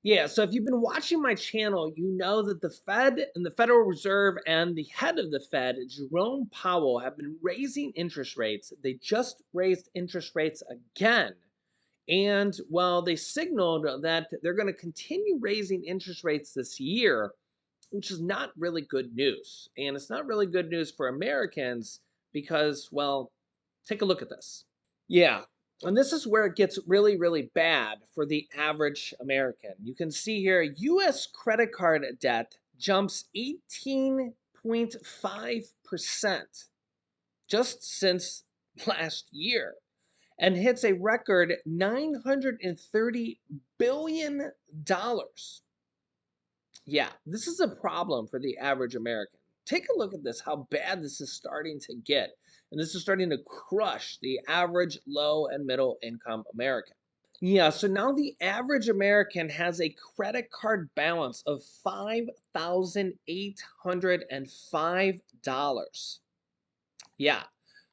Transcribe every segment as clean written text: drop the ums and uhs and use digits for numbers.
Yeah, so if you've been watching my channel, you know that the Fed and the Federal Reserve and the head of the Fed, Jerome Powell, have been raising interest rates. They just raised interest rates again. And well, they signaled that they're going to continue raising interest rates this year, which is not really good news. And it's not really good news for Americans because, well, take a look at this. Yeah. And this is where it gets really, really bad for the average American. You can see here US credit card debt jumps 18.5% just since last year and hits a record $930 billion. Yeah, this is a problem for the average American. Take a look at this, how bad this is starting to get. And this is starting to crush the average low and middle income American. Yeah, so now the average American has a credit card balance of $5,805. Yeah.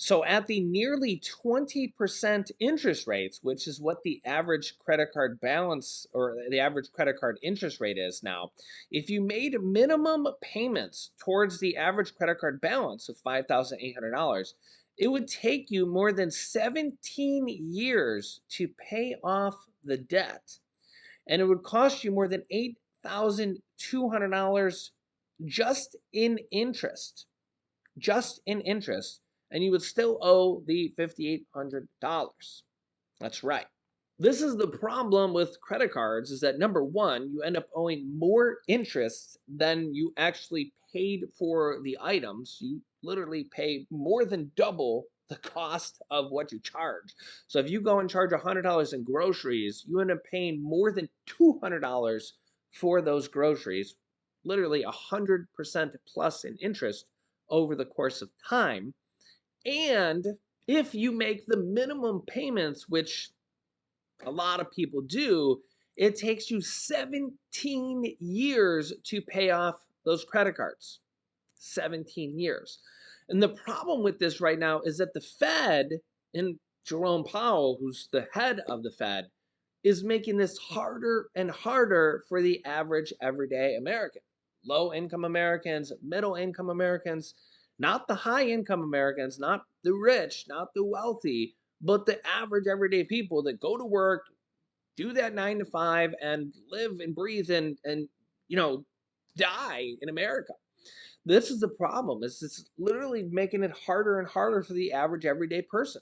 So at the nearly 20% interest rates, which is what the average credit card balance or the average credit card interest rate is now, if you made minimum payments towards the average credit card balance of $5,800, it would take you more than 17 years to pay off the debt. And it would cost you more than $8,200 just in interest, just in interest, and you would still owe the $5,800. That's right. This is the problem with credit cards is that number one, you end up owing more interest than you actually paid for the items. You literally pay more than double the cost of what you charge. So if you go and charge $100 in groceries, you end up paying more than $200 for those groceries, literally 100% plus in interest over the course of time. And if you make the minimum payments, which a lot of people do, it takes you 17 years to pay off those credit cards. 17 years. And the problem with this right now is that the Fed and Jerome Powell, who's the head of the Fed, is making this harder and harder for the average everyday American. Low income Americans, middle income Americans, not the high income Americans, not the rich, not the wealthy, but the average everyday people that go to work, do that 9 to 5, and live and breathe and you know die in America. This is the problem. It's literally making it harder and harder for the average everyday person.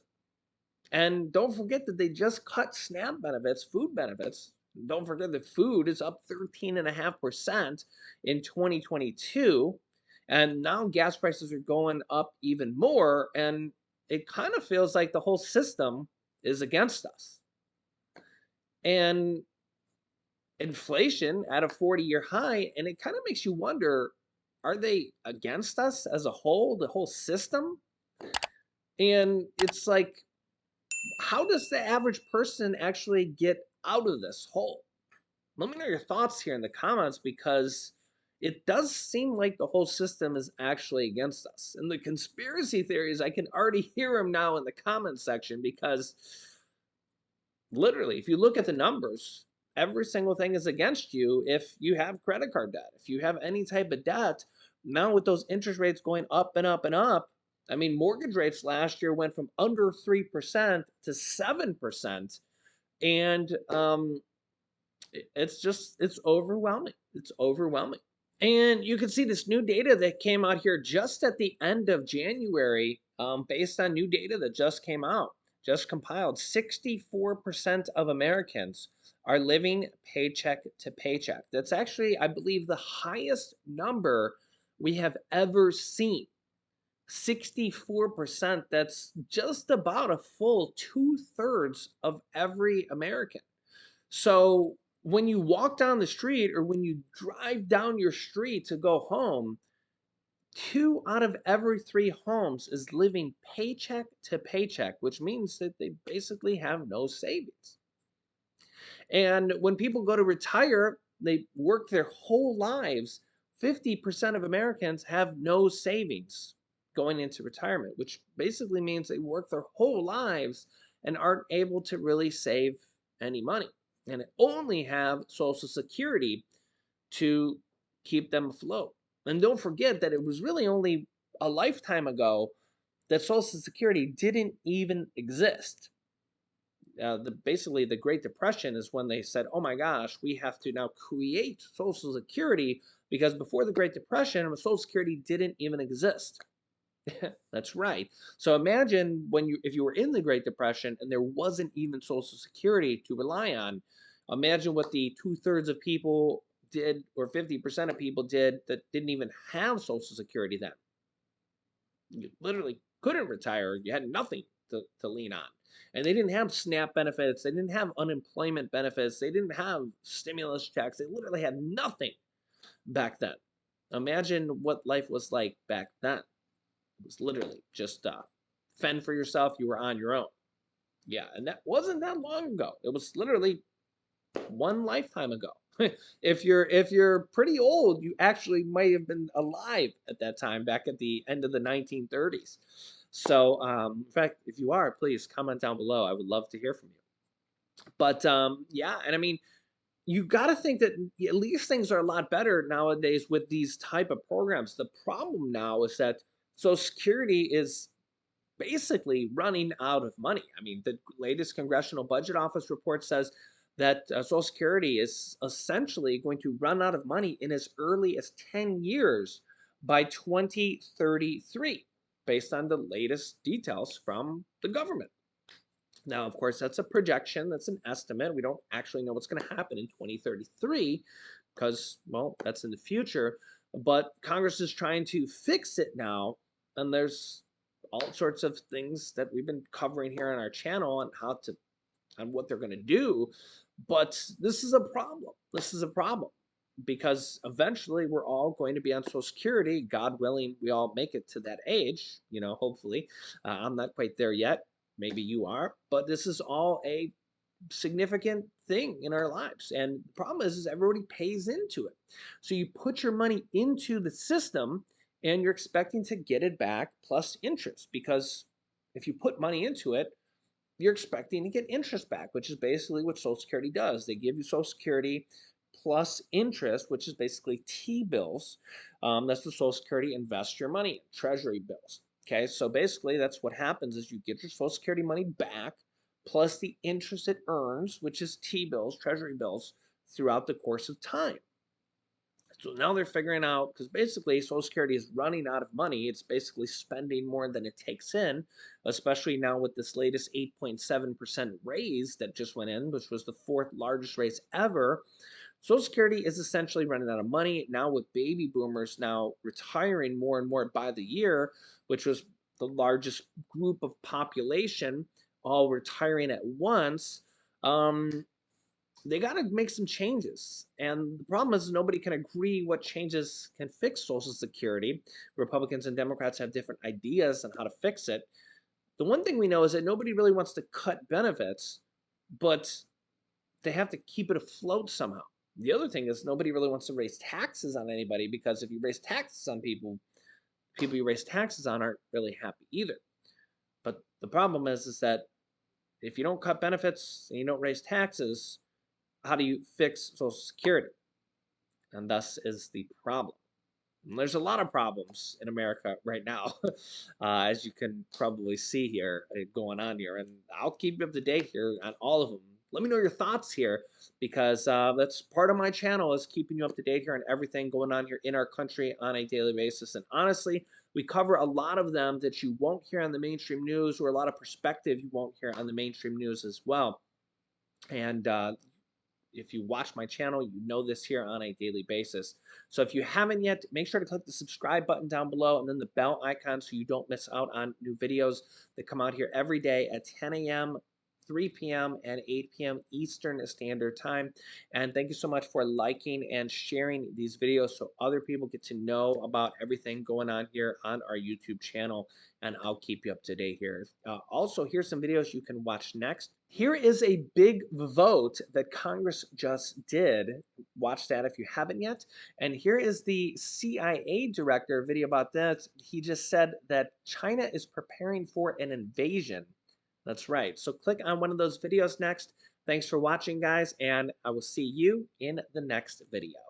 And don't forget that they just cut SNAP benefits, food benefits. Don't forget that food is up 13.5% in 2022. And now gas prices are going up even more. And it kind of feels like the whole system is against us. And inflation at a 40-year high. And it kind of makes you wonder, are they against us as a whole, the whole system? And it's like, how does the average person actually get out of this hole? Let me know your thoughts here in the comments because it does seem like the whole system is actually against us. And the conspiracy theories, I can already hear them now in the comment section because literally, if you look at the numbers, every single thing is against you if you have credit card debt. If you have any type of debt, now with those interest rates going up and up and up, I mean, mortgage rates last year went from under 3% to 7%. And it's overwhelming. It's overwhelming. And you can see this new data that came out here just at the end of January, based on new data that just came out, just compiled. 64% of Americans are living paycheck to paycheck. That's actually, I believe, the highest number we have ever seen. 64%. That's just about a full two-thirds of every American. So when you walk down the street or when you drive down your street to go home, two out of every three homes is living paycheck to paycheck, which means that they basically have no savings. And when people go to retire, they work their whole lives. 50% of Americans have no savings going into retirement, which basically means they work their whole lives and aren't able to really save any money. and only have Social Security to keep them afloat. And don't forget that it was really only a lifetime ago that Social Security didn't even exist. Basically, the Great Depression is when they said, "Oh my gosh, we have to now create Social Security," because before the Great Depression, Social Security didn't even exist. That's right. So imagine if you were in the Great Depression and there wasn't even Social Security to rely on. Imagine what the 2/3 of people did, or 50% of people did, that didn't even have Social Security then. You literally couldn't retire. You had nothing to lean on. And they didn't have SNAP benefits. They didn't have unemployment benefits. They didn't have stimulus checks. They literally had nothing back then. Imagine what life was like back then. It was literally just fend for yourself. You were on your own. Yeah, and that wasn't that long ago. It was literally one lifetime ago. If you're pretty old, you actually might have been alive at that time, back at the end of the 1930s. So, in fact, if you are, please comment down below. I would love to hear from you. But yeah, and I mean, you got to think that at least things are a lot better nowadays with these type of programs. The problem now is that Social Security is basically running out of money. I mean, the latest Congressional Budget Office report says that Social Security is essentially going to run out of money in as early as 10 years by 2033, based on the latest details from the government. Now, of course, that's a projection, that's an estimate. We don't actually know what's going to happen in 2033 because, well, that's in the future. But Congress is trying to fix it now, and there's all sorts of things that we've been covering here on our channel on what they're going to do. But this is a problem. This is a problem because eventually we're all going to be on Social Security. God willing, we all make it to that age, hopefully. I'm not quite there yet. Maybe you are, but this is all a significant thing in our lives. And the problem is everybody pays into it. So you put your money into the system and you're expecting to get it back plus interest, because if you put money into it, you're expecting to get interest back, which is basically what Social Security does. They give you Social Security plus interest, which is basically T-bills. That's the Social Security invest your money in, Treasury bills. Okay, so basically that's what happens is you get your Social Security money back plus the interest it earns, which is T-bills, Treasury bills, throughout the course of time. So now they're figuring out, because basically Social Security is running out of money. It's basically spending more than it takes in, especially now with this latest 8.7% raise that just went in, which was the fourth largest raise ever. Social Security is essentially running out of money now, with baby boomers now retiring more and more by the year, which was the largest group of population all retiring at once. They got to make some changes. And the problem is nobody can agree what changes can fix Social Security. Republicans and Democrats have different ideas on how to fix it. The one thing we know is that nobody really wants to cut benefits, but they have to keep it afloat somehow. The other thing is nobody really wants to raise taxes on anybody, because if you raise taxes on people you raise taxes on aren't really happy either. But the problem is that if you don't cut benefits and you don't raise taxes, how do you fix Social Security? And thus is the problem. And there's a lot of problems in America right now, as you can probably see here going on here. And I'll keep you up to date here on all of them. Let me know your thoughts here, because that's part of my channel, is keeping you up to date here on everything going on here in our country on a daily basis. And honestly, we cover a lot of them that you won't hear on the mainstream news, or a lot of perspective you won't hear on the mainstream news as well. And if you watch my channel, you know this here on a daily basis. So if you haven't yet, make sure to click the subscribe button down below and then the bell icon so you don't miss out on new videos that come out here every day at 10 a.m., 3 p.m., and 8 p.m. Eastern Standard Time. And thank you so much for liking and sharing these videos so other people get to know about everything going on here on our YouTube channel. And I'll keep you up to date here. Also, here's some videos you can watch next. Here is a big vote that Congress just did. Watch that if you haven't yet. And here is the CIA director video about this. He just said that China is preparing for an invasion. That's right. So click on one of those videos next. Thanks for watching, guys, and I will see you in the next video.